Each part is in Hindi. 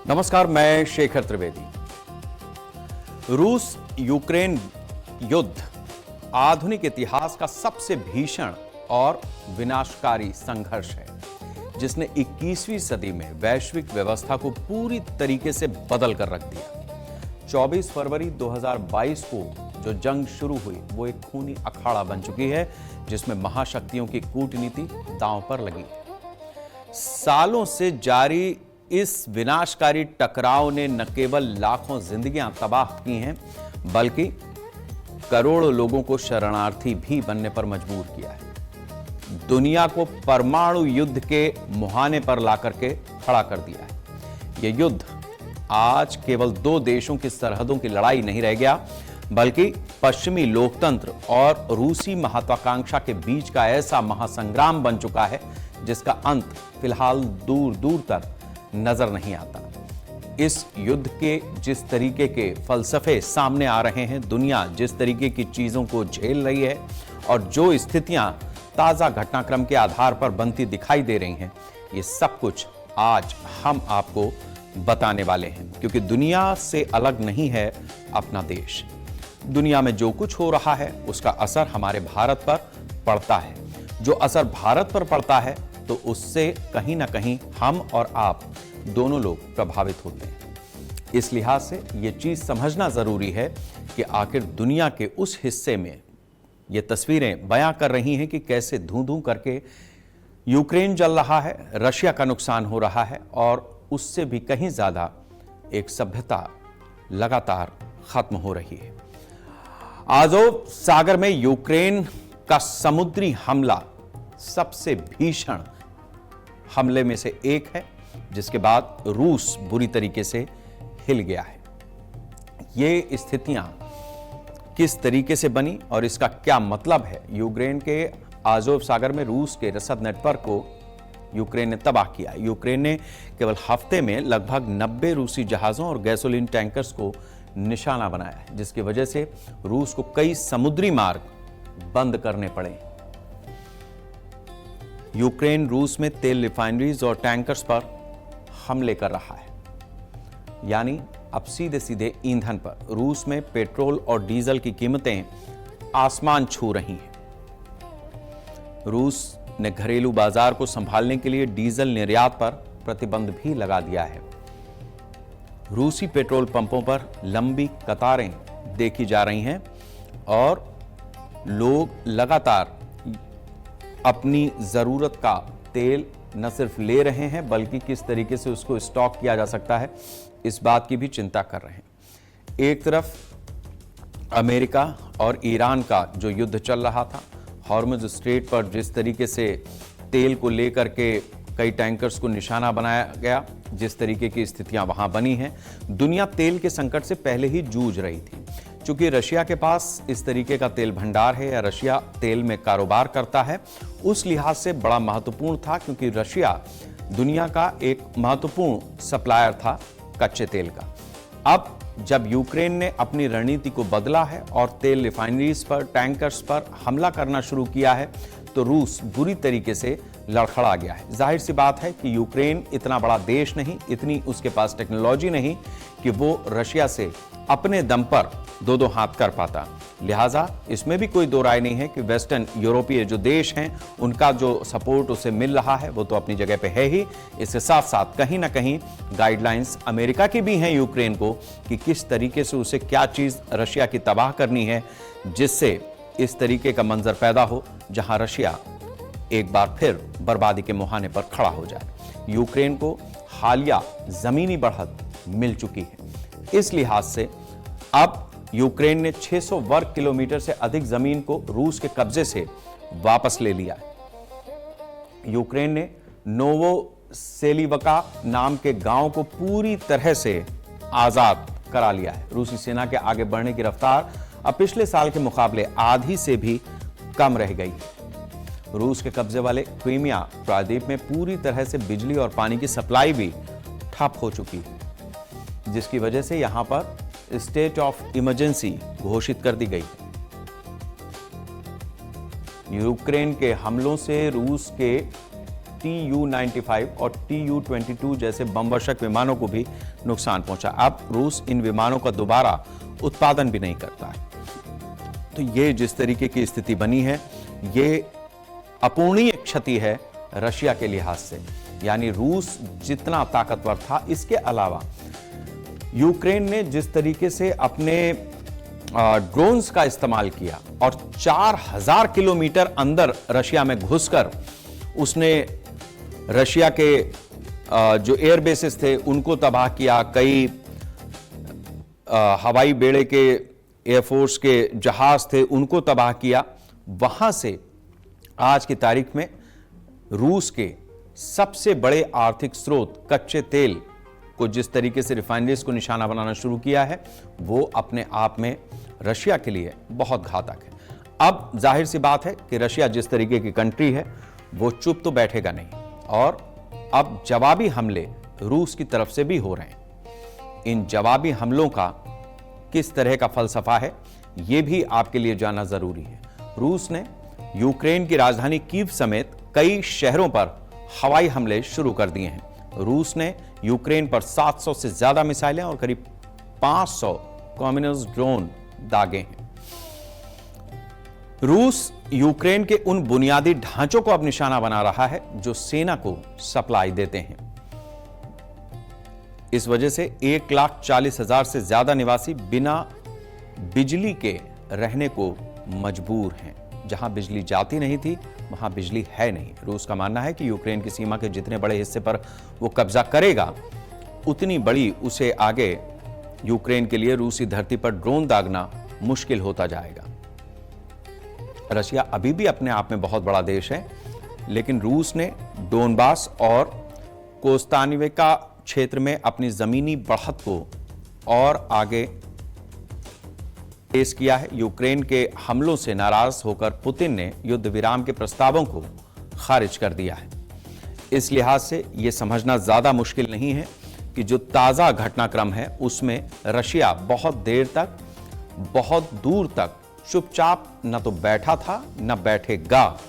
नमस्कार, मैं शेखर त्रिवेदी। रूस यूक्रेन युद्ध आधुनिक इतिहास का सबसे भीषण और विनाशकारी संघर्ष है, जिसने 21वीं सदी में वैश्विक व्यवस्था को पूरी तरीके से बदल कर रख दिया। 24 फरवरी 2022 को जो जंग शुरू हुई वो एक खूनी अखाड़ा बन चुकी है, जिसमें महाशक्तियों की कूटनीति दांव पर लगी है। सालों से जारी इस विनाशकारी टकराव ने न केवल लाखों जिंदगियां तबाह की हैं, बल्कि करोड़ों लोगों को शरणार्थी भी बनने पर मजबूर किया है। दुनिया को परमाणु युद्ध के मुहाने पर लाकर के खड़ा कर दिया है। यह युद्ध आज केवल दो देशों की सरहदों की लड़ाई नहीं रह गया, बल्कि पश्चिमी लोकतंत्र और रूसी महत्वाकांक्षा के बीच का ऐसा महासंग्राम बन चुका है, जिसका अंत फिलहाल दूर दूर तक नजर नहीं आता। इस युद्ध के जिस तरीके के फलसफे सामने आ रहे हैं, दुनिया जिस तरीके की चीजों को झेल रही है और जो स्थितियां ताजा घटनाक्रम के आधार पर बनती दिखाई दे रही हैं, ये सब कुछ आज हम आपको बताने वाले हैं। क्योंकि दुनिया से अलग नहीं है अपना देश। दुनिया में जो कुछ हो रहा है उसका असर हमारे भारत पर पड़ता है। जो असर भारत पर पड़ता है तो उससे कहीं ना कहीं हम और आप दोनों लोग प्रभावित होते हैं। इस लिहाज से यह चीज समझना जरूरी है कि आखिर दुनिया के उस हिस्से में ये तस्वीरें बयां कर रही हैं कि कैसे धूं-धूं करके यूक्रेन जल रहा है, रशिया का नुकसान हो रहा है और उससे भी कहीं ज्यादा एक सभ्यता लगातार खत्म हो रही है। आज़ोव सागर में यूक्रेन का समुद्री हमला सबसे भीषण हमले में से एक है, जिसके बाद रूस बुरी तरीके से हिल गया है। ये स्थितियां किस तरीके से बनी और इसका क्या मतलब है? यूक्रेन के आज़ोव सागर में रूस के रसद नेटवर्क को यूक्रेन ने तबाह किया। यूक्रेन ने केवल हफ्ते में लगभग 90 रूसी जहाजों और गैसोलीन टैंकर्स को निशाना बनाया है, जिसकी वजह से रूस को कई समुद्री मार्ग बंद करने पड़े। यूक्रेन रूस में तेल रिफाइनरीज और टैंकर्स पर हमले कर रहा है, यानी अब सीधे सीधे ईंधन पर। रूस में पेट्रोल और डीजल की कीमतें आसमान छू रही हैं। रूस ने घरेलू बाजार को संभालने के लिए डीजल निर्यात पर प्रतिबंध भी लगा दिया है। रूसी पेट्रोल पंपों पर लंबी कतारें देखी जा रही हैं और लोग लगातार अपनी जरूरत का तेल न सिर्फ ले रहे हैं, बल्कि किस तरीके से उसको स्टॉक किया जा सकता है, इस बात की भी चिंता कर रहे हैं। एक तरफ अमेरिका और ईरान का जो युद्ध चल रहा था, हॉर्मुज़ स्ट्रेट पर जिस तरीके से तेल को लेकर के कई टैंकर्स को निशाना बनाया गया, जिस तरीके की स्थितियां वहां बनी हैं, दुनिया तेल के संकट से पहले ही जूझ रही थी। चूंकि रशिया के पास इस तरीके का तेल भंडार है या रशिया तेल में कारोबार करता है, उस लिहाज से बड़ा महत्वपूर्ण था, क्योंकि रशिया दुनिया का एक महत्वपूर्ण सप्लायर था कच्चे तेल का। अब जब यूक्रेन ने अपनी रणनीति को बदला है और तेल रिफाइनरीज पर, टैंकर्स पर हमला करना शुरू किया है, तो रूस बुरी तरीके से लड़खड़ा गया है। जाहिर सी बात है कि यूक्रेन इतना बड़ा देश नहीं, इतनी उसके पास टेक्नोलॉजी नहीं कि वो रशिया से अपने दम पर दो हाथ कर पाता। लिहाजा इसमें भी कोई दो राय नहीं है कि वेस्टर्न यूरोपीय जो देश हैं, उनका जो सपोर्ट उसे मिल रहा है वो तो अपनी जगह पे है ही। इसके साथ साथ कहीं ना कहीं गाइडलाइंस अमेरिका की भी हैं यूक्रेन को कि किस तरीके से उसे क्या चीज रशिया की तबाह करनी है, जिससे इस तरीके का मंजर पैदा हो जहां रशिया एक बार फिर बर्बादी के मुहाने पर खड़ा हो जाए। यूक्रेन को हालिया जमीनी बढ़त मिल चुकी है। इस लिहाज से अब यूक्रेन ने 600 वर्ग किलोमीटर से अधिक जमीन को रूस के कब्जे से वापस ले लिया है। यूक्रेन ने नोवोसेलिवका नाम के गांव को पूरी तरह से आजाद करा लिया है। रूसी सेना के आगे बढ़ने की रफ्तार अब पिछले साल के मुकाबले आधी से भी कम रह गई है। रूस के कब्जे वाले क्रीमिया प्रायद्वीप में पूरी तरह से बिजली और पानी की सप्लाई भी ठप हो चुकी है, जिसकी वजह से यहां पर स्टेट ऑफ इमरजेंसी घोषित कर दी गई है। यूक्रेन के हमलों से रूस के TU-95 और TU-22 जैसे बमवर्षक विमानों को भी नुकसान पहुंचा। अब रूस इन विमानों का दोबारा उत्पादन भी नहीं करता है। तो ये जिस तरीके की स्थिति बनी है, ये अपूर्णीय क्षति है रशिया के लिहाज से। यानी रूस जितना ताकतवर था, इसके अलावा यूक्रेन ने जिस तरीके से अपने ड्रोन्स का इस्तेमाल किया और 4000 किलोमीटर अंदर रशिया में घुसकर उसने रशिया के जो एयर बेसेस थे उनको तबाह किया। कई हवाई बेड़े के एयरफोर्स के जहाज थे उनको तबाह किया। वहां से आज की तारीख में रूस के सबसे बड़े आर्थिक स्रोत कच्चे तेल को जिस तरीके से रिफाइनरीज को निशाना बनाना शुरू किया है, वो अपने आप में रशिया के लिए बहुत घातक है। अब जाहिर सी बात है कि रशिया जिस तरीके की कंट्री है, वो चुप तो बैठेगा नहीं, और अब जवाबी हमले रूस की तरफ से भी हो रहे हैं। इन जवाबी हमलों का किस तरह का फलसफा है, यह भी आपके लिए जानना जरूरी है। रूस ने यूक्रेन की राजधानी कीव समेत कई शहरों पर हवाई हमले शुरू कर दिए हैं। रूस ने यूक्रेन पर 700 से ज्यादा मिसाइलें और करीब 500 कम्युनिस्ट ड्रोन दागे हैं। रूस यूक्रेन के उन बुनियादी ढांचों को अब निशाना बना रहा है जो सेना को सप्लाई देते हैं। इस वजह से 1,40,000 से ज्यादा निवासी बिना बिजली के रहने को मजबूर हैं। जहां बिजली जाती नहीं थी, वहां बिजली है नहीं। रूस का मानना है कि यूक्रेन की सीमा के जितने बड़े हिस्से पर वो कब्जा करेगा, उतनी बड़ी उसे आगे यूक्रेन के लिए रूसी धरती पर ड्रोन दागना मुश्किल होता जाएगा। रशिया अभी भी अपने आप में बहुत बड़ा देश है, लेकिन रूस ने डोनबास और कोस्तानिवेका क्षेत्र में अपनी जमीनी बढ़त को और आगे पेश किया है। यूक्रेन के हमलों से नाराज होकर पुतिन ने युद्ध विराम के प्रस्तावों को खारिज कर दिया है। इस लिहाज से यह समझना ज्यादा मुश्किल नहीं है कि जो ताजा घटनाक्रम है उसमें रशिया बहुत देर तक, बहुत दूर तक चुपचाप न तो बैठा था न बैठेगा,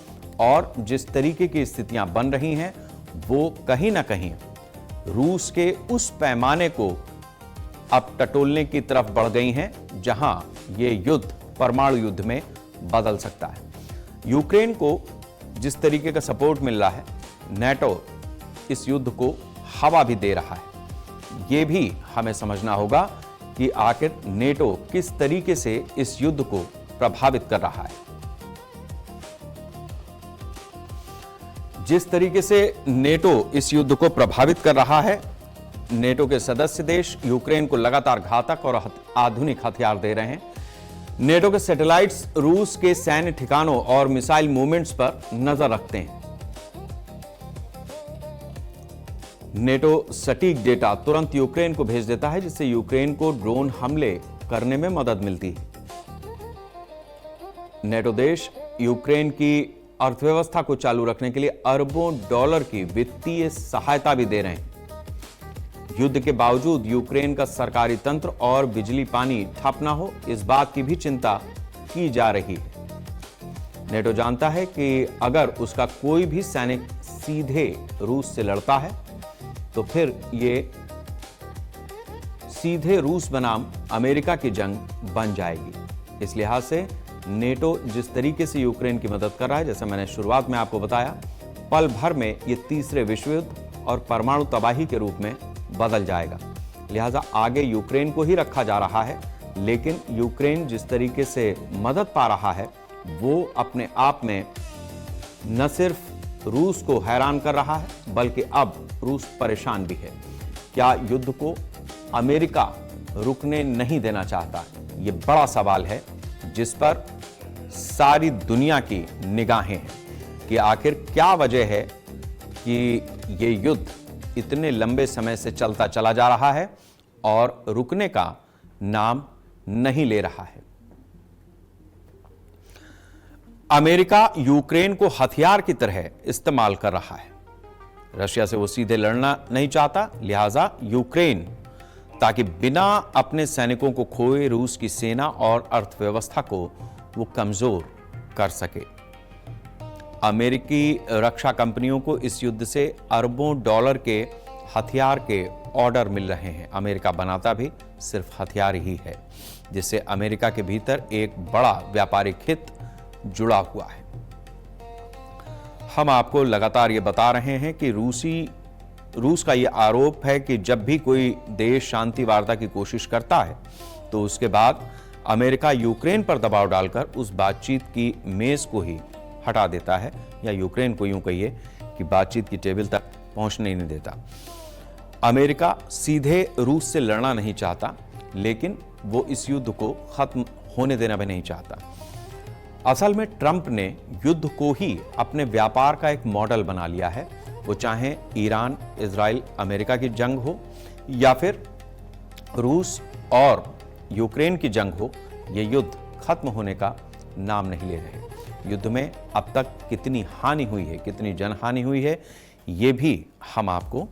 और जिस तरीके की स्थितियां बन रही हैं वो कहीं ना कहीं रूस के उस पैमाने को अब टटोलने की तरफ बढ़ गई हैं जहां ये युद्ध परमाणु युद्ध में बदल सकता है। यूक्रेन को जिस तरीके का सपोर्ट मिल रहा है, नेटो इस युद्ध को हवा भी दे रहा है। यह भी हमें समझना होगा कि आखिर नेटो किस तरीके से इस युद्ध को प्रभावित कर रहा है। जिस तरीके से नेटो इस युद्ध को प्रभावित कर रहा है, नेटो के सदस्य देश यूक्रेन को लगातार घातक और आधुनिक हथियार दे रहे हैं। नेटो के सैटेलाइट्स रूस के सैन्य ठिकानों और मिसाइल मूवमेंट्स पर नजर रखते हैं। नेटो सटीक डेटा तुरंत यूक्रेन को भेज देता है, जिससे यूक्रेन को ड्रोन हमले करने में मदद मिलती है। नेटो देश यूक्रेन की अर्थव्यवस्था को चालू रखने के लिए अरबों डॉलर की वित्तीय सहायता भी दे रहे हैं। युद्ध के बावजूद यूक्रेन का सरकारी तंत्र और बिजली पानी ठप ना हो, इस बात की भी चिंता की जा रही है। नेटो जानता है कि अगर उसका कोई भी सैनिक सीधे रूस से लड़ता है तो फिर ये सीधे रूस बनाम अमेरिका की जंग बन जाएगी। इस लिहाज से नेटो जिस तरीके से यूक्रेन की मदद कर रहा है, जैसा मैंने शुरुआत में आपको बताया, पल भर में ये तीसरे विश्व युद्ध और परमाणु तबाही के रूप में बदल जाएगा। लिहाजा आगे यूक्रेन को ही रखा जा रहा है, लेकिन यूक्रेन जिस तरीके से मदद पा रहा है वो अपने आप में न सिर्फ रूस को हैरान कर रहा है, बल्कि अब रूस परेशान भी है। क्या युद्ध को अमेरिका रुकने नहीं देना चाहता? ये बड़ा सवाल है जिस पर सारी दुनिया की निगाहें हैं कि आखिर क्या वजह है कि ये युद्ध इतने लंबे समय से चलता चला जा रहा है और रुकने का नाम नहीं ले रहा है। अमेरिका यूक्रेन को हथियार की तरह इस्तेमाल कर रहा है। रशिया से वो सीधे लड़ना नहीं चाहता, लिहाजा यूक्रेन ताकि बिना अपने सैनिकों को खोए रूस की सेना और अर्थव्यवस्था को वो कमजोर कर सके। अमेरिकी रक्षा कंपनियों को इस युद्ध से अरबों डॉलर के हथियार के ऑर्डर मिल रहे हैं। अमेरिका बनाता भी सिर्फ हथियार ही है, जिससे अमेरिका के भीतर एक बड़ा व्यापारिक हित जुड़ा हुआ है। हम आपको लगातार ये बता रहे हैं कि रूस का ये आरोप है कि जब भी कोई देश शांति वार्ता की कोशिश करता है तो उसके बाद अमेरिका यूक्रेन पर दबाव डालकर उस बातचीत की मेज को ही हटा देता है, या यूक्रेन को यूं कहिए कि बातचीत की टेबल तक पहुंचने नहीं देता। अमेरिका सीधे रूस से लड़ना नहीं चाहता, लेकिन वो इस युद्ध को खत्म होने देना भी नहीं चाहता। असल में ट्रंप ने युद्ध को ही अपने व्यापार का एक मॉडल बना लिया है। वो चाहे ईरान, इजराइल, अमेरिका की जंग हो या फिर रूस और यूक्रेन की जंग हो, ये युद्ध खत्म होने का नाम नहीं ले रहे। युद्ध में अब तक कितनी हानि हुई है, कितनी जनहानि हुई है, ये भी हम आपको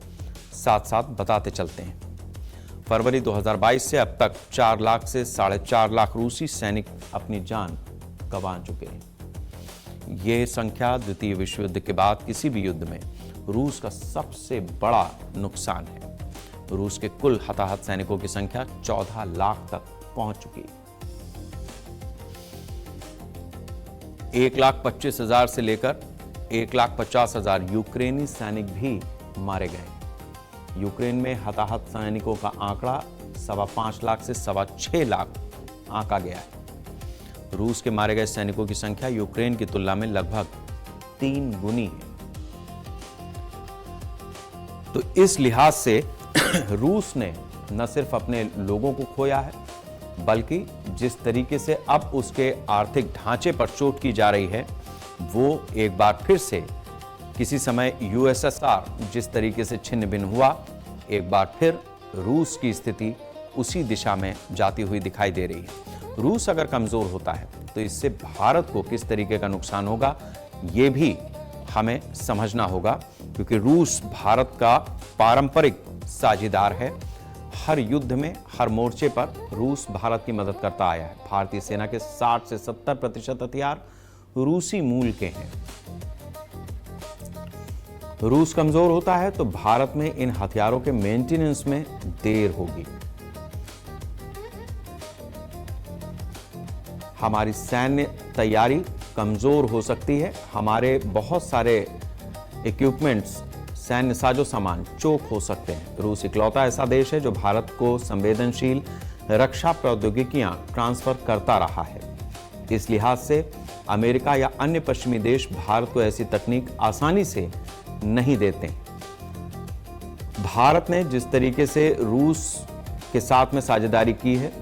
साथ साथ बताते चलते हैं। फरवरी 2022 से अब तक 4 लाख से 4.5 लाख रूसी सैनिक अपनी जान गंवा चुके हैं। यह संख्या द्वितीय विश्व युद्ध के बाद किसी भी युद्ध में रूस का सबसे बड़ा नुकसान है। रूस के कुल हताहत सैनिकों की संख्या 14 लाख तक पहुंच चुकी है। 1,25,000 से लेकर 1,50,000 यूक्रेनी सैनिक भी मारे गए। यूक्रेन में हताहत सैनिकों का आंकड़ा 5.25 लाख से 6.25 लाख आंका गया है। रूस के मारे गए सैनिकों की संख्या यूक्रेन की तुलना में लगभग 3 गुनी है। तो इस लिहाज से रूस ने न सिर्फ अपने लोगों को खोया है, बल्कि जिस तरीके से अब उसके आर्थिक ढांचे पर चोट की जा रही है, वो एक बार फिर से किसी समय यूएसएसआर जिस तरीके से छिन्न भिन्न हुआ, एक बार फिर रूस की स्थिति उसी दिशा में जाती हुई दिखाई दे रही है। रूस अगर कमजोर होता है तो इससे भारत को किस तरीके का नुकसान होगा, ये भी हमें समझना होगा, क्योंकि रूस भारत का पारंपरिक साझेदार है। हर युद्ध में, हर मोर्चे पर रूस भारत की मदद करता आया है। भारतीय सेना के 60 से 70% हथियार रूसी मूल के हैं। रूस कमजोर होता है तो भारत में इन हथियारों के मेंटेनेंस में देर होगी। हमारी सैन्य तैयारी कमजोर हो सकती है। हमारे बहुत सारे इक्विपमेंट्स, सैन्य साजो सामान चोक हो सकते हैं। रूस इकलौता ऐसा देश है जो भारत को संवेदनशील रक्षा प्रौद्योगिकियां ट्रांसफर करता रहा है। इस लिहाज से अमेरिका या अन्य पश्चिमी देश भारत को ऐसी तकनीक आसानी से नहीं देते। भारत ने जिस तरीके से रूस के साथ में साझेदारी की है,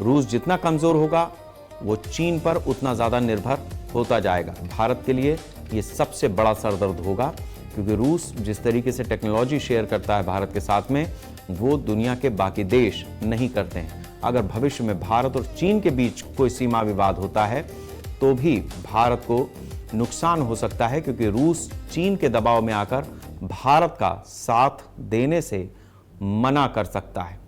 रूस जितना कमजोर होगा वो चीन पर उतना ज्यादा निर्भर होता जाएगा। भारत के लिए ये सबसे बड़ा सरदर्द होगा, क्योंकि रूस जिस तरीके से टेक्नोलॉजी शेयर करता है भारत के साथ में, वो दुनिया के बाकी देश नहीं करते हैं। अगर भविष्य में भारत और चीन के बीच कोई सीमा विवाद होता है तो भी भारत को नुकसान हो सकता है, क्योंकि रूस चीन के दबाव में आकर भारत का साथ देने से मना कर सकता है।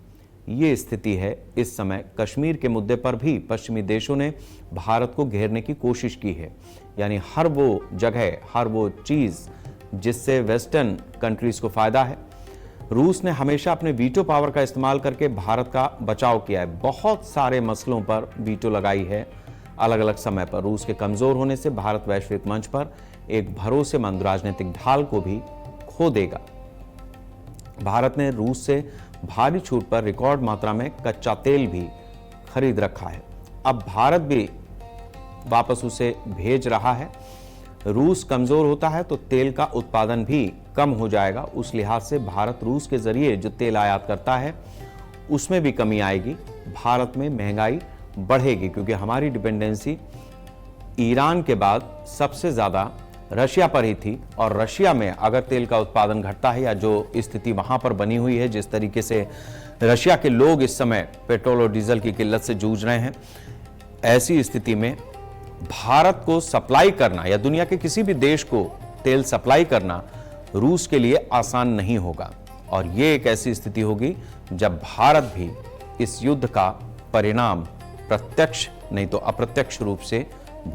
ये स्थिति है इस समय। कश्मीर के मुद्दे पर भी पश्चिमी देशों ने भारत को घेरने की कोशिश की है, यानी हर वो जगह, हर वो चीज जिससे वेस्टर्न कंट्रीज को फायदा है। रूस ने हमेशा अपने वीटो पावर का इस्तेमाल करके भारत का बचाव किया है। बहुत सारे मसलों पर वीटो लगाई है अलग अलग समय पर। रूस के कमजोर होने से भारत वैश्विक मंच पर एक भरोसेमंद राजनीतिक ढाल को भी खो देगा। भारत ने रूस से भारी छूट पर रिकॉर्ड मात्रा में कच्चा तेल भी खरीद रखा है। अब भारत भी वापस उसे भेज रहा है। रूस कमजोर होता है तो तेल का उत्पादन भी कम हो जाएगा। उस लिहाज से भारत रूस के जरिए जो तेल आयात करता है उसमें भी कमी आएगी। भारत में महंगाई बढ़ेगी, क्योंकि हमारी डिपेंडेंसी ईरान के बाद सबसे ज्यादा रशिया पर ही थी, और रशिया में अगर तेल का उत्पादन घटता है या जो स्थिति वहां पर बनी हुई है, जिस तरीके से रशिया के लोग इस समय पेट्रोल और डीजल की किल्लत से जूझ रहे हैं, ऐसी स्थिति में भारत को सप्लाई करना या दुनिया के किसी भी देश को तेल सप्लाई करना रूस के लिए आसान नहीं होगा। और ये एक ऐसी स्थिति होगी जब भारत भी इस युद्ध का परिणाम प्रत्यक्ष नहीं तो अप्रत्यक्ष रूप से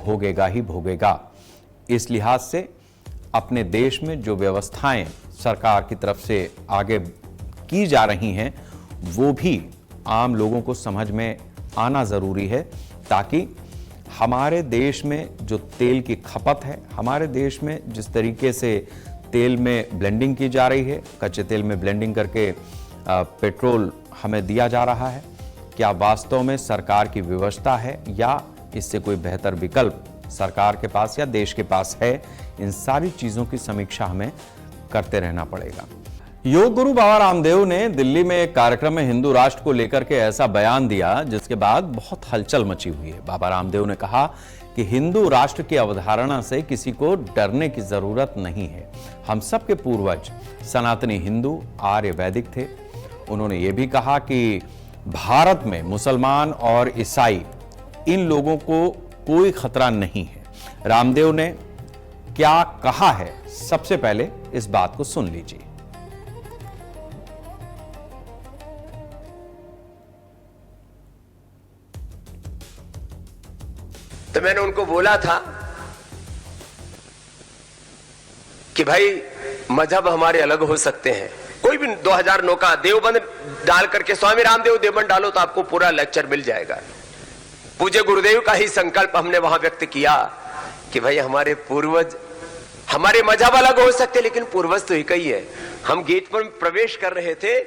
भोगेगा ही भोगेगा। इस लिहाज से अपने देश में जो व्यवस्थाएं सरकार की तरफ से आगे की जा रही हैं वो भी आम लोगों को समझ में आना ज़रूरी है, ताकि हमारे देश में जो तेल की खपत है, हमारे देश में जिस तरीके से तेल में ब्लेंडिंग की जा रही है, कच्चे तेल में ब्लेंडिंग करके पेट्रोल हमें दिया जा रहा है, क्या वास्तव में सरकार की व्यवस्था है या इससे कोई बेहतर विकल्प सरकार के पास या देश के पास है? इन सारी चीज़ों की समीक्षा हमें करते रहना पड़ेगा। योग गुरु बाबा रामदेव ने दिल्ली में एक कार्यक्रम में हिंदू राष्ट्र को लेकर के ऐसा बयान दिया जिसके बाद बहुत हलचल मची हुई है। बाबा रामदेव ने कहा कि हिंदू राष्ट्र की अवधारणा से किसी को डरने की जरूरत नहीं है। हम सब के पूर्वज सनातनी हिंदू आर्य वैदिक थे। उन्होंने ये भी कहा कि भारत में मुसलमान और ईसाई इन लोगों को कोई खतरा नहीं है। रामदेव ने क्या कहा है, सबसे पहले इस बात को सुन लीजिए। तो मैंने उनको बोला था कि भाई मजहब हमारे अलग हो सकते हैं। कोई भी 2009 का देवबंद डाल करके स्वामी रामदेव देवबंद डालो तो आपको पूरा लेक्चर मिल जाएगा। पूज्य गुरुदेव का ही संकल्प हमने वहां व्यक्त किया कि भाई हमारे पूर्वज, हमारे मजहब अलग हो सकते लेकिन पूर्वज तो एक ही है। हम गेट पर प्रवेश कर रहे थे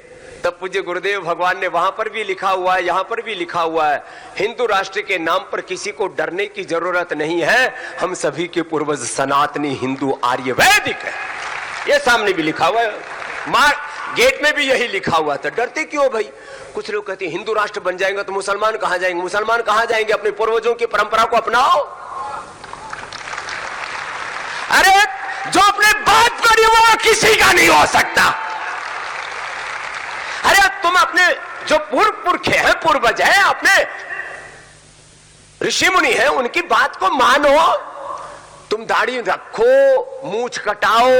तब पूज्य गुरुदेव भगवान ने वहां पर भी लिखा हुआ है, यहां पर भी लिखा हुआ है, हिंदू राष्ट्र के नाम पर किसी को डरने की जरूरत नहीं है। हम सभी के पूर्वज सनातनी हिंदू आर्य वैदिक है। ये सामने भी लिखा हुआ है, गेट में भी यही लिखा हुआ था। डरते क्यों भाई? कुछ लोग कहते हैं हिंदू राष्ट्र बन जाएगा तो मुसलमान कहां जाएंगे? मुसलमान कहां जाएंगे? अपने पूर्वजों की परंपरा को अपनाओ। अरे जो अपने बाप का नहीं हुआ किसी का नहीं हो सकता। अरे तुम अपने जो पुरखे हैं, पूर्वज हैं, अपने ऋषि मुनि हैं, उनकी बात को मानो। तुम दाढ़ी रखो, मूंछ कटाओ,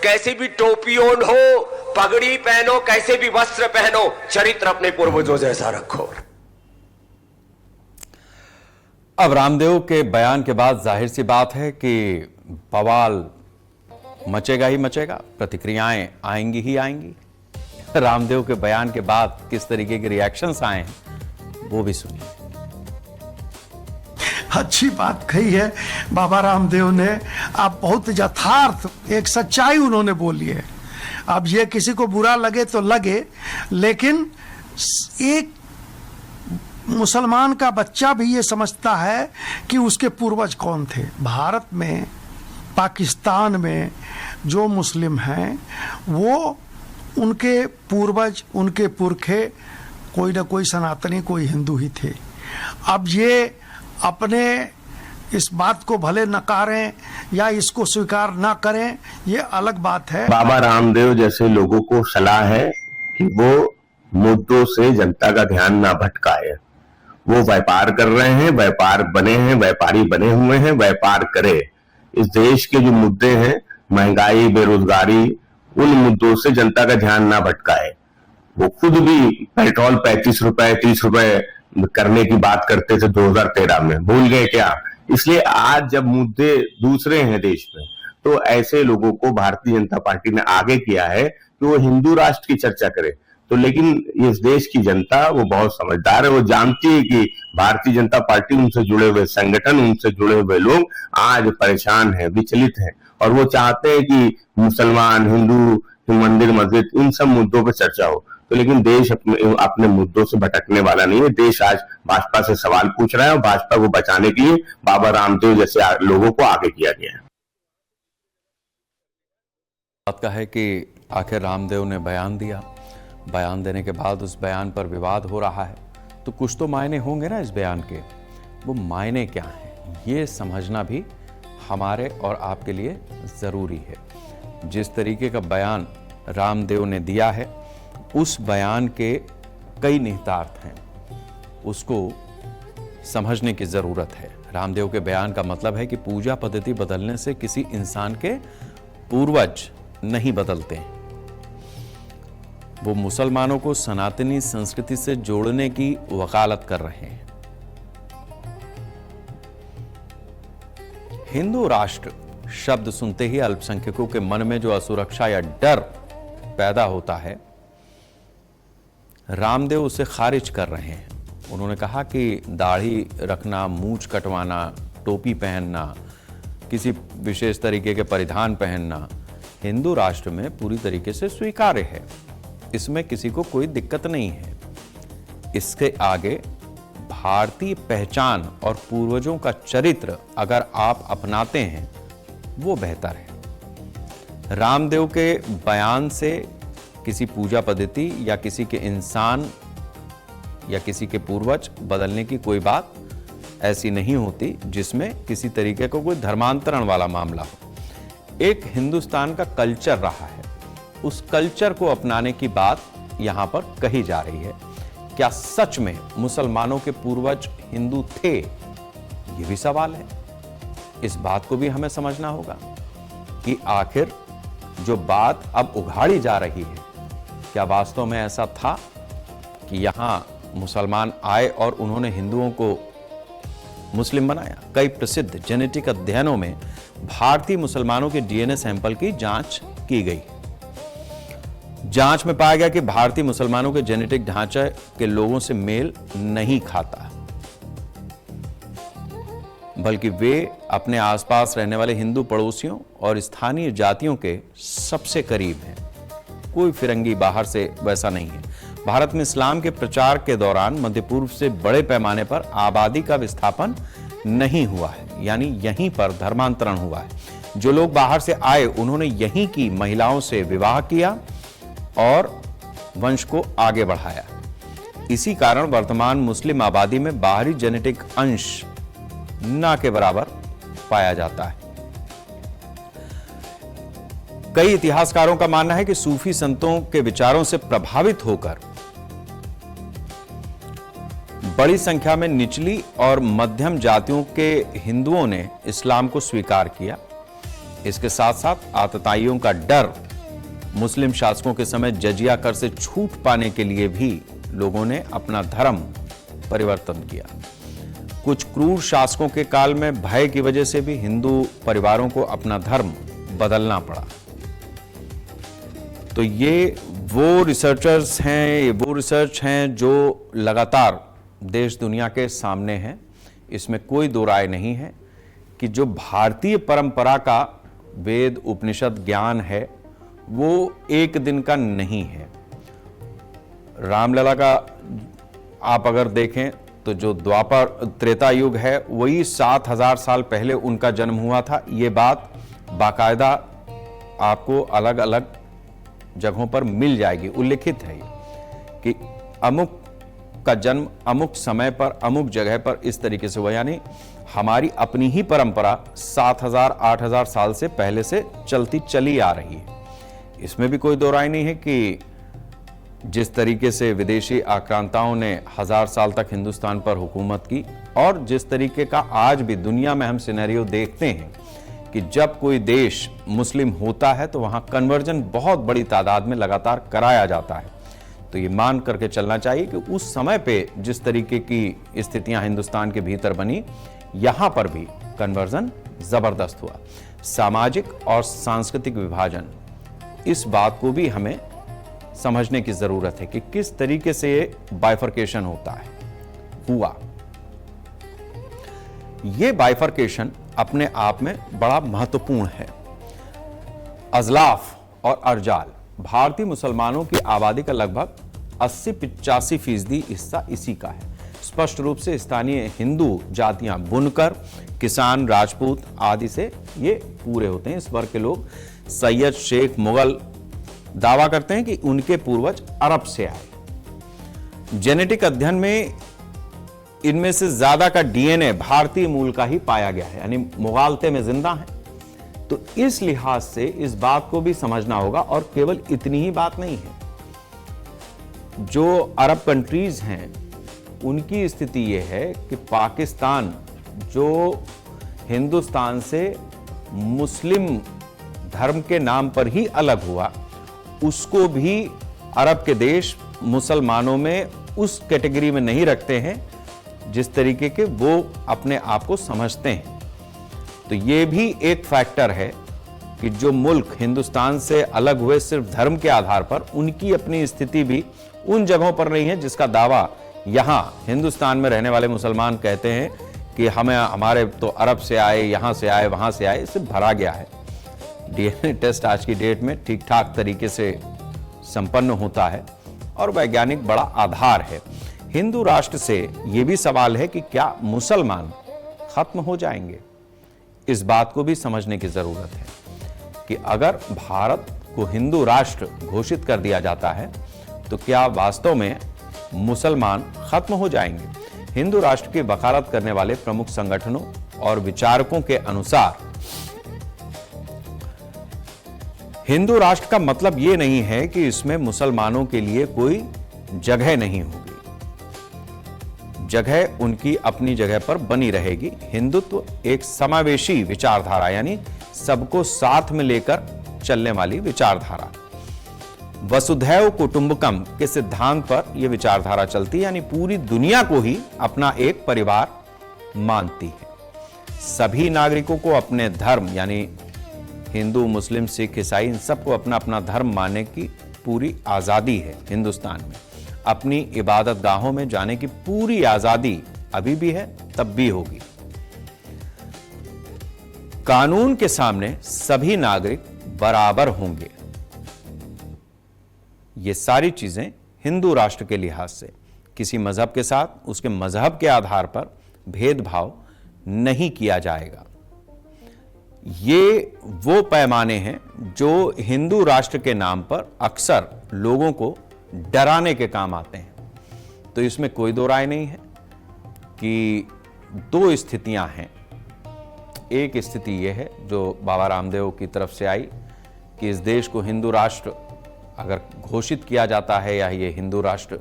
कैसे भी टोपी ओढ़ हो, पगड़ी पहनो, कैसे भी वस्त्र पहनो, चरित्र अपने पूर्वजों जैसा रखो। अब रामदेव के बयान के बाद जाहिर सी बात है कि बवाल मचेगा ही मचेगा, प्रतिक्रियाएं आएंगी ही आएंगी। रामदेव के बयान के बाद किस तरीके के रिएक्शंस आए हैं वो भी सुनिए। अच्छी बात कही है बाबा रामदेव ने। आप बहुत यथार्थ एक सच्चाई उन्होंने बोली है। अब ये किसी को बुरा लगे तो लगे, लेकिन एक मुसलमान का बच्चा भी ये समझता है कि उसके पूर्वज कौन थे। भारत में, पाकिस्तान में जो मुस्लिम हैं वो उनके पूर्वज, उनके पुरखे कोई ना कोई सनातनी, कोई हिंदू ही थे। अब ये अपने इस बात को भले नकारें या इसको स्वीकार ना करें, ये अलग बात है। बाबा रामदेव जैसे लोगों को सलाह है कि वो मुद्दों से जनता का ध्यान ना भटकाए। वो व्यापार कर रहे हैं, व्यापार बने हैं, व्यापारी बने हुए हैं, व्यापार करे। इस देश के जो मुद्दे हैं, महंगाई, बेरोजगारी, उन मुद्दों से जनता का ध्यान ना भटकाए। वो खुद भी पेट्रोल 35 रुपए 30 रुपए करने की बात करते थे 2013 में, भूल गए क्या? इसलिए आज जब मुद्दे दूसरे हैं देश में, तो ऐसे लोगों को भारतीय जनता पार्टी ने आगे किया है कि वो हिंदू राष्ट्र की चर्चा करे। तो लेकिन इस देश की जनता वो बहुत समझदार है, वो जानती है कि भारतीय जनता पार्टी, उनसे जुड़े हुए संगठन, उनसे जुड़े हुए लोग आज परेशान हैं, विचलित हैं, और वो चाहते हैं कि मुसलमान, हिंदू, मंदिर, मस्जिद, इन सब मुद्दों पर चर्चा हो। तो लेकिन देश अपने मुद्दों से भटकने वाला नहीं है। देश आज भाजपा से सवाल पूछ रहा है और भाजपा को बचाने के लिए बाबा रामदेव जैसे लोगों को आगे किया गया है। बात का है कि आखिर रामदेव ने बयान दिया, बयान देने के बाद उस बयान पर विवाद हो रहा है, तो कुछ तो मायने होंगे ना इस बयान के। वो मायने क्या हैं ये समझना भी हमारे और आपके लिए ज़रूरी है। जिस तरीके का बयान रामदेव ने दिया है, उस बयान के कई निहितार्थ हैं, उसको समझने की ज़रूरत है। रामदेव के बयान का मतलब है कि पूजा पद्धति बदलने से किसी इंसान के पूर्वज नहीं बदलते हैं। वो मुसलमानों को सनातनी संस्कृति से जोड़ने की वकालत कर रहे हैं। हिंदू राष्ट्र शब्द सुनते ही अल्पसंख्यकों के मन में जो असुरक्षा या डर पैदा होता है, रामदेव उसे खारिज कर रहे हैं। उन्होंने कहा कि दाढ़ी रखना, मूंछ कटवाना, टोपी पहनना, किसी विशेष तरीके के परिधान पहनना हिंदू राष्ट्र में पूरी तरीके से स्वीकार्य है। इसमें किसी को कोई दिक्कत नहीं है। इसके आगे भारतीय पहचान और पूर्वजों का चरित्र अगर आप अपनाते हैं वो बेहतर है। रामदेव के बयान से किसी पूजा पद्धति या किसी के इंसान या किसी के पूर्वज बदलने की कोई बात ऐसी नहीं होती जिसमें किसी तरीके का कोई धर्मांतरण वाला मामला हो। एक हिंदुस्तान का कल्चर रहा है, उस कल्चर को अपनाने की बात यहां पर कही जा रही है। क्या सच में मुसलमानों के पूर्वज हिंदू थे? यह भी सवाल है। इस बात को भी हमें समझना होगा कि आखिर जो बात अब उघाड़ी जा रही है, क्या वास्तव में ऐसा था कि यहां मुसलमान आए और उन्होंने हिंदुओं को मुस्लिम बनाया? कई प्रसिद्ध जेनेटिक अध्ययनों में भारतीय मुसलमानों के डीएनए सैंपल की जांच की गई। जांच में पाया गया कि भारतीय मुसलमानों के जेनेटिक ढांचे के लोगों से मेल नहीं खाता, बल्कि वे अपने आसपास रहने वाले हिंदू पड़ोसियों और स्थानीय जातियों के सबसे करीब हैं। कोई फिरंगी बाहर से वैसा नहीं है। भारत में इस्लाम के प्रचार के दौरान मध्य पूर्व से बड़े पैमाने पर आबादी का विस्थापन नहीं हुआ है, यानी यहीं पर धर्मांतरण हुआ है। जो लोग बाहर से आए उन्होंने यहीं की महिलाओं से विवाह किया और वंश को आगे बढ़ाया। इसी कारण वर्तमान मुस्लिम आबादी में बाहरी जेनेटिक अंश ना के बराबर पाया जाता है। कई इतिहासकारों का मानना है कि सूफी संतों के विचारों से प्रभावित होकर बड़ी संख्या में निचली और मध्यम जातियों के हिंदुओं ने इस्लाम को स्वीकार किया। इसके साथ साथ आतताइयों का डर, मुस्लिम शासकों के समय जजिया कर से छूट पाने के लिए भी लोगों ने अपना धर्म परिवर्तन किया। कुछ क्रूर शासकों के काल में भय की वजह से भी हिंदू परिवारों को अपना धर्म बदलना पड़ा। तो ये वो रिसर्चर्स हैं, ये वो रिसर्च हैं जो लगातार देश दुनिया के सामने हैं। इसमें कोई दो राय नहीं है कि जो भारतीय परंपरा का वेद उपनिषद ज्ञान है वो एक दिन का नहीं है। रामलला का आप अगर देखें तो जो द्वापर त्रेता युग है वही 7000 साल पहले उनका जन्म हुआ था। ये बात बाकायदा आपको अलग अलग जगहों पर मिल जाएगी, उल्लिखित है कि अमुक का जन्म अमुक समय पर अमुक जगह पर इस तरीके से हुआ। यानी हमारी अपनी ही परंपरा 7000-8000 साल से पहले से चलती चली आ रही है। इसमें भी कोई दो राय नहीं है कि जिस तरीके से विदेशी आक्रांताओं ने 1000 साल तक हिंदुस्तान पर हुकूमत की और जिस तरीके का आज भी दुनिया में हम सिनेरियो देखते हैं कि जब कोई देश मुस्लिम होता है तो वहां कन्वर्जन बहुत बड़ी तादाद में लगातार कराया जाता है। तो ये मान करके चलना चाहिए कि उस समय पे जिस तरीके की स्थितियां हिंदुस्तान के भीतर बनी, यहां पर भी कन्वर्जन जबरदस्त हुआ। सामाजिक और सांस्कृतिक विभाजन, इस बात को भी हमें समझने की जरूरत है कि किस तरीके से ये बाइफर्केशन होता है, हुआ। ये बाइफर्केशन अपने आप में बड़ा महत्वपूर्ण है। अजलाफ और अरजाल, भारतीय मुसलमानों की आबादी का लगभग 80-85% हिस्सा इसी का है। स्पष्ट रूप से स्थानीय हिंदू जातियां, बुनकर, किसान, राजपूत आदि से ये पूरे होते हैं। इस वर्ग के लोग सैयद, शेख, मुगल दावा करते हैं कि उनके पूर्वज अरब से आए। जेनेटिक अध्ययन में इनमें से ज्यादा का डीएनए भारतीय मूल का ही पाया गया है, यानी मुगालते में जिंदा है। तो इस लिहाज से इस बात को भी समझना होगा। और केवल इतनी ही बात नहीं है, जो अरब कंट्रीज हैं उनकी स्थिति यह है कि पाकिस्तान जो हिंदुस्तान से मुस्लिम धर्म के नाम पर ही अलग हुआ, उसको भी अरब के देश मुसलमानों में उस कैटेगरी में नहीं रखते हैं जिस तरीके के वो अपने आप को समझते हैं। तो ये भी एक फैक्टर है कि जो मुल्क हिंदुस्तान से अलग हुए सिर्फ धर्म के आधार पर, उनकी अपनी स्थिति भी उन जगहों पर नहीं है जिसका दावा यहां हिंदुस्तान में रहने वाले मुसलमान कहते हैं कि हमारे तो अरब से आए, यहां से आए, वहां से आए। इससे भरा गया है। डीएनए टेस्ट आज की डेट में ठीक ठाक तरीके से संपन्न होता है और वैज्ञानिक बड़ा आधार है। हिंदू राष्ट्र से यह भी सवाल है कि क्या मुसलमान खत्म हो जाएंगे? इस बात को भी समझने की जरूरत है कि अगर भारत को हिंदू राष्ट्र घोषित कर दिया जाता है तो क्या वास्तव में मुसलमान खत्म हो जाएंगे? हिंदू राष्ट्र की वकालत करने वाले प्रमुख संगठनों और विचारकों के अनुसार हिंदू राष्ट्र का मतलब यह नहीं है कि इसमें मुसलमानों के लिए कोई जगह नहीं होगी। जगह उनकी अपनी जगह पर बनी रहेगी। हिंदुत्व एक समावेशी विचारधारा, यानी सबको साथ में लेकर चलने वाली विचारधारा, वसुधैव कुटुंबकम के सिद्धांत पर यह विचारधारा चलती है, यानी पूरी दुनिया को ही अपना एक परिवार मानती है। सभी नागरिकों को अपने धर्म, यानी हिंदू, मुस्लिम, सिख, ईसाई, इन सबको अपना अपना धर्म मानने की पूरी आजादी है। हिंदुस्तान में अपनी इबादत गाहों में जाने की पूरी आजादी अभी भी है, तब भी होगी। कानून के सामने सभी नागरिक बराबर होंगे। ये सारी चीजें हिंदू राष्ट्र के लिहाज से किसी मजहब के साथ उसके मजहब के आधार पर भेदभाव नहीं किया जाएगा। ये वो पैमाने हैं जो हिंदू राष्ट्र के नाम पर अक्सर लोगों को डराने के काम आते हैं। तो इसमें कोई दो राय नहीं है कि दो स्थितियां हैं। एक स्थिति यह है जो बाबा रामदेव की तरफ से आई कि इस देश को हिंदू राष्ट्र अगर घोषित किया जाता है या ये हिंदू राष्ट्र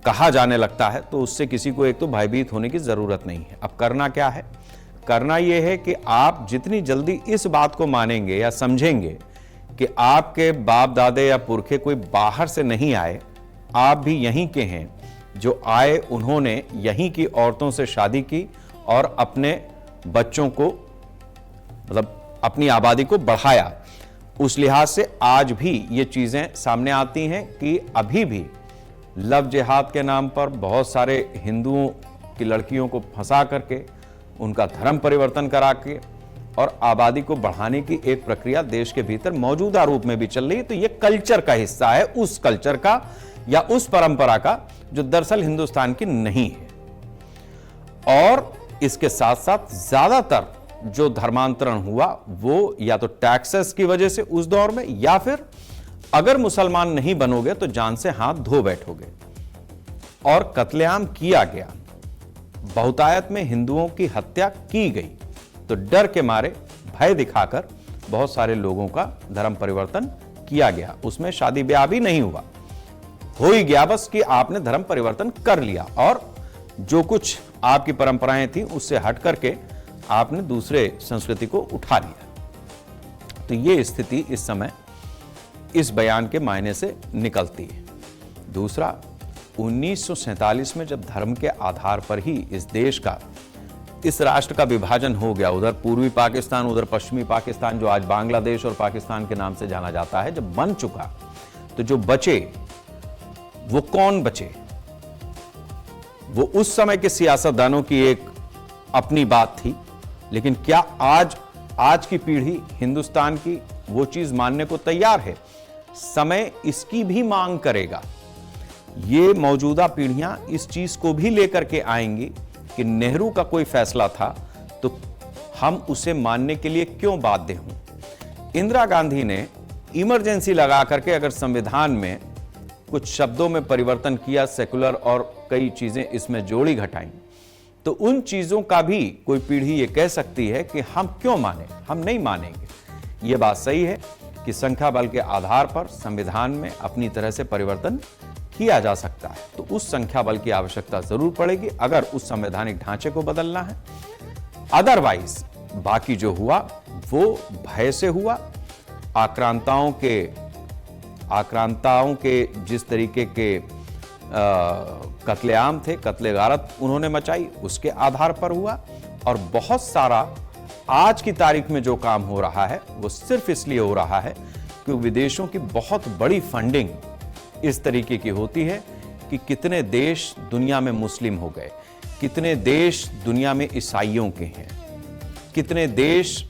कहा जाने लगता है तो उससे किसी को एक तो भयभीत होने की जरूरत नहीं है। अब करना क्या है? करना यह है कि आप जितनी जल्दी इस बात को मानेंगे या समझेंगे कि आपके बाप दादे या पुरखे कोई बाहर से नहीं आए, आप भी यहीं के हैं। जो आए उन्होंने यहीं की औरतों से शादी की और अपने बच्चों को, मतलब अपनी आबादी को बढ़ाया। उस लिहाज से आज भी ये चीजें सामने आती हैं कि अभी भी लव जिहाद के नाम पर बहुत सारे हिंदुओं की लड़कियों को फंसा करके उनका धर्म परिवर्तन करा के और आबादी को बढ़ाने की एक प्रक्रिया देश के भीतर मौजूदा रूप में भी चल रही है। तो ये कल्चर का हिस्सा है, उस कल्चर का या उस परंपरा का जो दरअसल हिंदुस्तान की नहीं है। और इसके साथ साथ ज्यादातर जो धर्मांतरण हुआ वो या तो टैक्सेस की वजह से उस दौर में, या फिर अगर मुसलमान नहीं बनोगे तो जान से हाथ धो बैठोगे। और कत्लेआम किया गया, बहुतायत में हिंदुओं की हत्या की गई। तो डर के मारे, भय दिखाकर बहुत सारे लोगों का धर्म परिवर्तन किया गया। उसमें शादी ब्याह भी नहीं हुआ, हो ही गया बस कि आपने धर्म परिवर्तन कर लिया और जो कुछ आपकी परंपराएं थी उससे हट करके आपने दूसरे संस्कृति को उठा लिया। तो ये स्थिति इस समय इस बयान के मायने से निकलती है। दूसरा, 1947 में जब धर्म के आधार पर ही इस देश का, इस राष्ट्र का विभाजन हो गया, उधर पूर्वी पाकिस्तान, उधर पश्चिमी पाकिस्तान, जो आज बांग्लादेश और पाकिस्तान के नाम से जाना जाता है, जब बन चुका तो जो बचे वो कौन बचे? वो उस समय के सियासतदानों की एक अपनी बात थी, लेकिन क्या आज की पीढ़ी हिंदुस्तान की वो चीज मानने को तैयार है? समय इसकी भी मांग करेगा। ये मौजूदा पीढ़ियां इस चीज को भी लेकर के आएंगी कि नेहरू का कोई फैसला था तो हम उसे मानने के लिए क्यों बाध्य हों। इंदिरा गांधी ने इमरजेंसी लगा करके अगर संविधान में कुछ शब्दों में परिवर्तन किया, सेकुलर और कई चीजें इसमें जोड़ी घटाई, तो उन चीजों का भी कोई पीढ़ी ये कह सकती है कि हम क्यों माने, हम नहीं मानेंगे। ये बात सही है कि संख्या बल के आधार पर संविधान में अपनी तरह से परिवर्तन किया जा सकता है। तो उस संख्या बल की आवश्यकता जरूर पड़ेगी अगर उस संवैधानिक ढांचे को बदलना है। अदरवाइज बाकी जो हुआ वो भय से हुआ। आक्रांताओं के जिस तरीके के कत्लेआम थे, कत्ले गारत उन्होंने मचाई, उसके आधार पर हुआ। और बहुत सारा आज की तारीख में जो काम हो रहा है वो सिर्फ इसलिए हो रहा है कि विदेशों की बहुत बड़ी फंडिंग इस तरीके की होती है कि कितने देश दुनिया में मुस्लिम हो गए, कितने देश दुनिया में ईसाइयों के हैं, कितने देश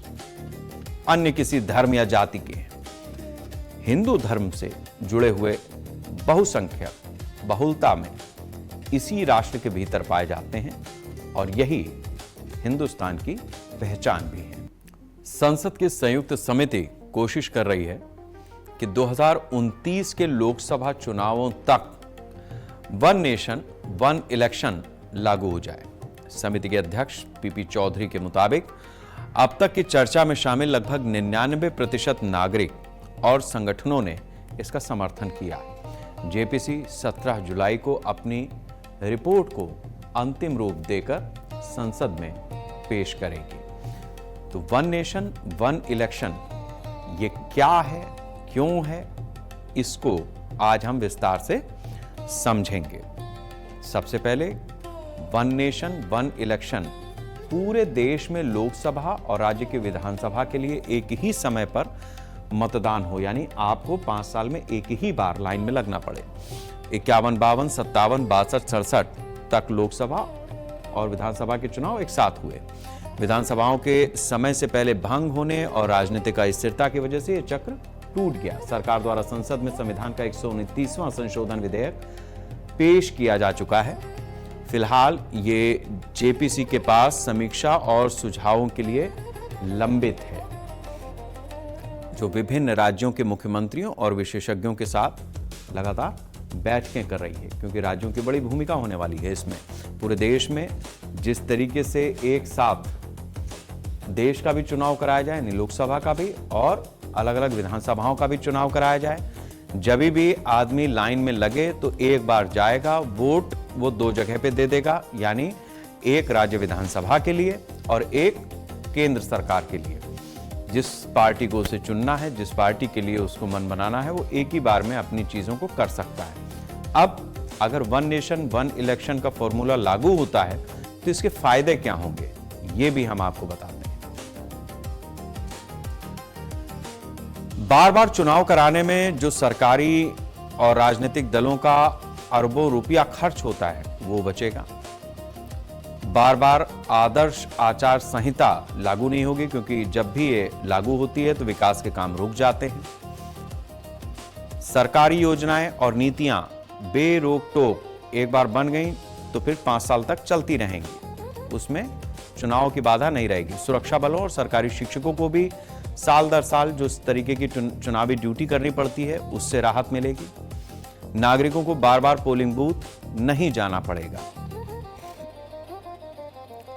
अन्य किसी धर्म या जाति के हैं। हिंदू धर्म से जुड़े हुए बहुसंख्यक बहुलता में इसी राष्ट्र के भीतर पाए जाते हैं और यही हिंदुस्तान की पहचान भी है। संसद की संयुक्त समिति कोशिश कर रही है कि 2029 के लोकसभा चुनावों तक वन नेशन वन इलेक्शन लागू हो जाए। समिति के अध्यक्ष पीपी चौधरी के मुताबिक अब तक की चर्चा में शामिल लगभग 99% नागरिक और संगठनों ने इसका समर्थन किया है। जेपीसी 17 जुलाई को अपनी रिपोर्ट को अंतिम रूप देकर संसद में पेश करेगी। तो वन नेशन वन इलेक्शन ये क्या है, क्यों है, इसको आज हम विस्तार से समझेंगे। सबसे पहले वन नेशन वन इलेक्शन पूरे देश में लोकसभा और राज्य की विधानसभा के लिए एक ही समय पर मतदान हो, यानी आपको 5 साल में एक ही बार लाइन में लगना पड़े। 51, 52, 57, 62, 67 तक लोकसभा और विधानसभा के चुनाव एक साथ हुए। विधानसभाओं के समय से पहले भंग होने और राजनीतिक अस्थिरता की वजह से यह चक्र टूट गया। सरकार द्वारा संसद में संविधान का 129वां संशोधन विधेयक पेश किया जा चुका है। फिलहाल ये जेपीसी के पास समीक्षा और सुझावों के लिए लंबित है, जो विभिन्न राज्यों के मुख्यमंत्रियों और विशेषज्ञों के साथ लगातार बैठकें कर रही है, क्योंकि राज्यों की बड़ी भूमिका होने वाली है इसमें। पूरे देश में जिस तरीके से एक साथ देश का भी चुनाव कराया जाए, यानी लोकसभा का भी और अलग अलग विधानसभाओं का भी चुनाव कराया जाए, जब भी आदमी लाइन में लगे तो एक बार जाएगा, वोट वो 2 जगह पे दे देगा, यानी एक राज्य विधानसभा के लिए और एक केंद्र सरकार के लिए। जिस पार्टी को उसे चुनना है, जिस पार्टी के लिए उसको मन बनाना है, वो एक ही बार में अपनी चीजों को कर सकता है। अब अगर वन नेशन वन इलेक्शन का फॉर्मूला लागू होता है तो इसके फायदे क्या होंगे, ये भी हम आपको बताते हैं। बार बार चुनाव कराने में जो सरकारी और राजनीतिक दलों का अरबों रुपया खर्च होता है वो बचेगा। बार बार आदर्श आचार संहिता लागू नहीं होगी, क्योंकि जब भी ये लागू होती है तो विकास के काम रुक जाते हैं। सरकारी योजनाएं और नीतियां बेरोक टोक एक बार बन गई तो फिर 5 साल तक चलती रहेंगी, उसमें चुनाव की बाधा नहीं रहेगी। सुरक्षा बलों और सरकारी शिक्षकों को भी साल दर साल जो इस तरीके की चुनावी ड्यूटी करनी पड़ती है उससे राहत मिलेगी। नागरिकों को बार बार पोलिंग बूथ नहीं जाना पड़ेगा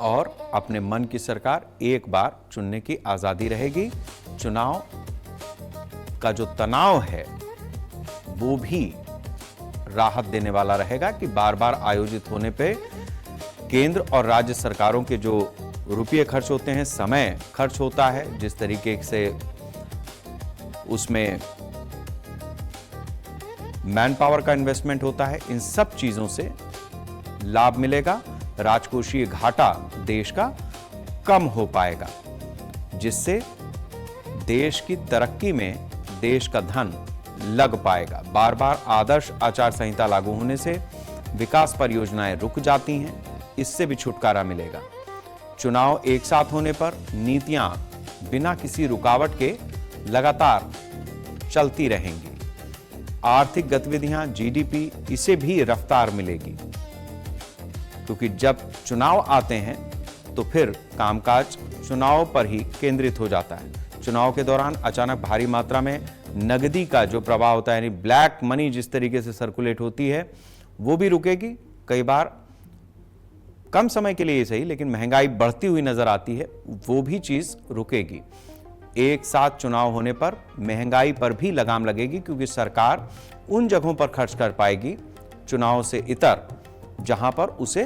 और अपने मन की सरकार एक बार चुनने की आजादी रहेगी। चुनाव का जो तनाव है वो भी राहत देने वाला रहेगा कि बार बार आयोजित होने पे केंद्र और राज्य सरकारों के जो रुपये खर्च होते हैं, समय खर्च होता है, जिस तरीके से उसमें मैन पावर का इन्वेस्टमेंट होता है, इन सब चीजों से लाभ मिलेगा। राजकोषीय घाटा देश का कम हो पाएगा, जिससे देश की तरक्की में देश का धन लग पाएगा। बार बार आदर्श आचार संहिता लागू होने से विकास परियोजनाएं रुक जाती हैं, इससे भी छुटकारा मिलेगा। चुनाव एक साथ होने पर नीतियां बिना किसी रुकावट के लगातार चलती रहेंगी। आर्थिक गतिविधियां, जीडीपी, इसे भी रफ्तार मिलेगी, क्योंकि जब चुनाव आते हैं तो फिर कामकाज चुनाव पर ही केंद्रित हो जाता है। चुनाव के दौरान अचानक भारी मात्रा में नगदी का जो प्रवाह होता है, यानी ब्लैक मनी जिस तरीके से सर्कुलेट होती है, वो भी रुकेगी। कई बार कम समय के लिए सही, लेकिन महंगाई बढ़ती हुई नजर आती है, वो भी चीज रुकेगी। एक साथ चुनाव होने पर महंगाई पर भी लगाम लगेगी, क्योंकि सरकार उन जगहों पर खर्च कर पाएगी चुनाव से इतर, जहां पर उसे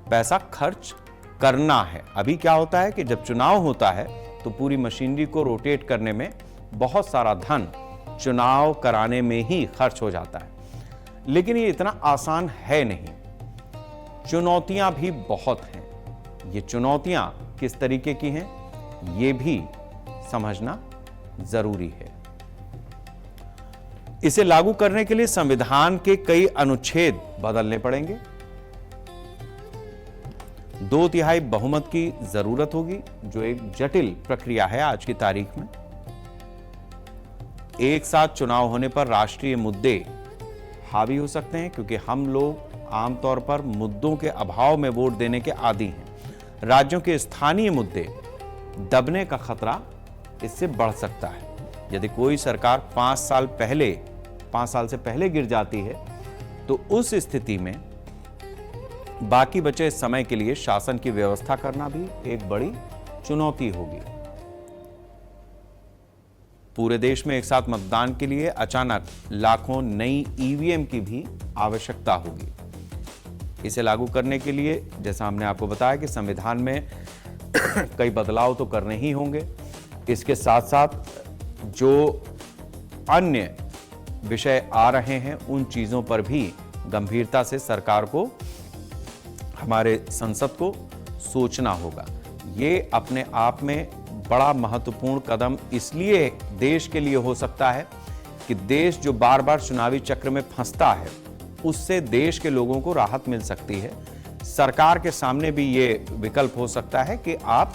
पैसा खर्च करना है। अभी क्या होता है कि जब चुनाव होता है तो पूरी मशीनरी को रोटेट करने में बहुत सारा धन चुनाव कराने में ही खर्च हो जाता है, लेकिन ये इतना आसान है नहीं। चुनौतियां भी बहुत हैं। ये चुनौतियां किस तरीके की हैं, ये भी समझना जरूरी है। इसे लागू करने के लिए संविधान के कई अनुच्छेद बदलने पड़ेंगे। 2/3 बहुमत की जरूरत होगी, जो एक जटिल प्रक्रिया है आज की तारीख में। एक साथ चुनाव होने पर राष्ट्रीय मुद्दे हावी हो सकते हैं, क्योंकि हम लोग आमतौर पर मुद्दों के अभाव में वोट देने के आदी हैं। राज्यों के स्थानीय मुद्दे दबने का खतरा इससे बढ़ सकता है। यदि कोई सरकार 5 साल से पहले गिर जाती है, तो उस स्थिति में बाकी बचे समय के लिए शासन की व्यवस्था करना भी एक बड़ी चुनौती होगी। पूरे देश में एक साथ मतदान के लिए अचानक लाखों नई ईवीएम की भी आवश्यकता होगी। इसे लागू करने के लिए, जैसा हमने आपको बताया, कि संविधान में कई बदलाव तो करने ही होंगे। इसके साथ साथ जो अन्य विषय आ रहे हैं, उन चीजों पर भी गंभीरता से सरकार को, हमारे संसद को सोचना होगा। ये अपने आप में बड़ा महत्वपूर्ण कदम इसलिए देश के लिए हो सकता है कि देश जो बार बार चुनावी चक्र में फंसता है, उससे देश के लोगों को राहत मिल सकती है। सरकार के सामने भी ये विकल्प हो सकता है कि आप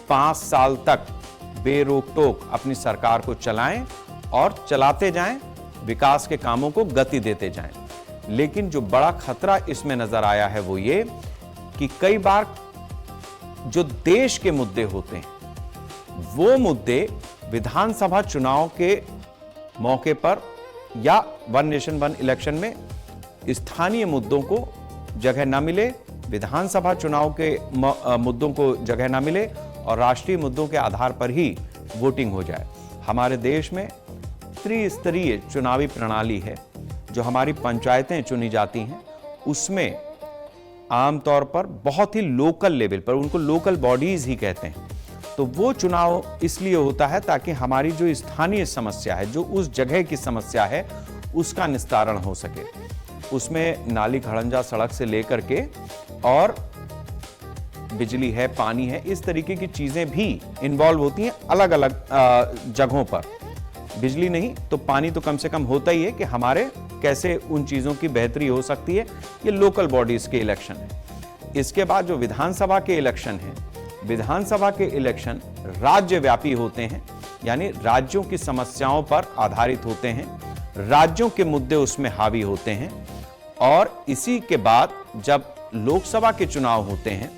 5 साल तक बेरोक-टोक अपनी सरकार को चलाएं और चलाते जाएं, विकास के कामों को गति देते जाएं। लेकिन जो बड़ा खतरा इसमें नजर आया है वो ये कि कई बार जो देश के मुद्दे होते हैं, वो मुद्दे विधानसभा चुनाव के मौके पर या वन नेशन वन इलेक्शन में स्थानीय मुद्दों को जगह न मिले, विधानसभा चुनाव के मुद्दों को जगह न मिले और राष्ट्रीय मुद्दों के आधार पर ही वोटिंग हो जाए। हमारे देश में त्रिस्तरीय चुनावी प्रणाली है। जो हमारी पंचायतें चुनी जाती हैं, उसमें आमतौर पर बहुत ही लोकल लेवल पर, उनको लोकल बॉडीज ही कहते हैं, तो वो चुनाव इसलिए होता है ताकि हमारी जो स्थानीय समस्या है, जो उस जगह की समस्या है, उसका निस्तारण हो सके। उसमें नाली खड़ंजा सड़क से लेकर के और बिजली है, पानी है, इस तरीके की चीजें भी इन्वॉल्व होती हैं अलग अलग जगहों पर। बिजली नहीं तो पानी तो कम से कम होता ही है कि हमारे कैसे उन चीजों की बेहतरी हो सकती है। ये लोकल बॉडीज के इलेक्शन है। इसके बाद जो विधानसभा के इलेक्शन है, विधानसभा के इलेक्शन राज्यव्यापी होते हैं, यानी राज्यों की समस्याओं पर आधारित होते हैं, राज्यों के मुद्दे उसमें हावी होते हैं। और इसी के बाद जब लोकसभा के चुनाव होते हैं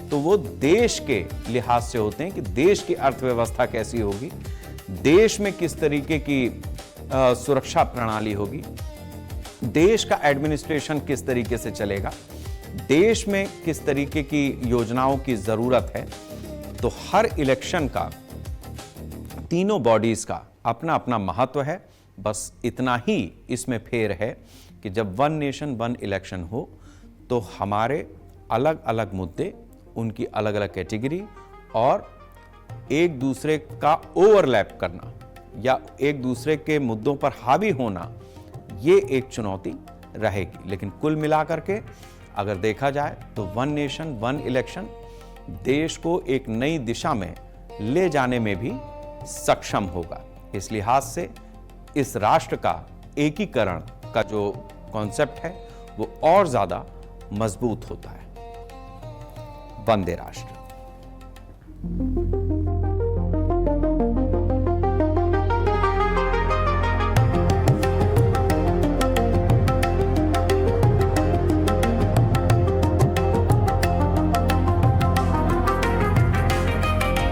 तो वो देश के लिहाज से होते हैं कि देश की अर्थव्यवस्था कैसी होगी, देश में किस तरीके की सुरक्षा प्रणाली होगी, देश का एडमिनिस्ट्रेशन किस तरीके से चलेगा, देश में किस तरीके की योजनाओं की जरूरत है। तो हर इलेक्शन का, तीनों बॉडीज का अपना अपना महत्व है। बस इतना ही इसमें फेर है कि जब वन नेशन वन इलेक्शन हो तो हमारे अलग अलग मुद्दे, उनकी अलग अलग कैटेगरी और एक दूसरे का ओवरलैप करना या एक दूसरे के मुद्दों पर हावी होना, ये एक चुनौती रहेगी। लेकिन कुल मिलाकर के अगर देखा जाए तो वन नेशन वन इलेक्शन देश को एक नई दिशा में ले जाने में भी सक्षम होगा। इस लिहाज से इस राष्ट्र का एकीकरण का जो कॉन्सेप्ट है वो और ज्यादा मजबूत होता है। वंदे राष्ट्र।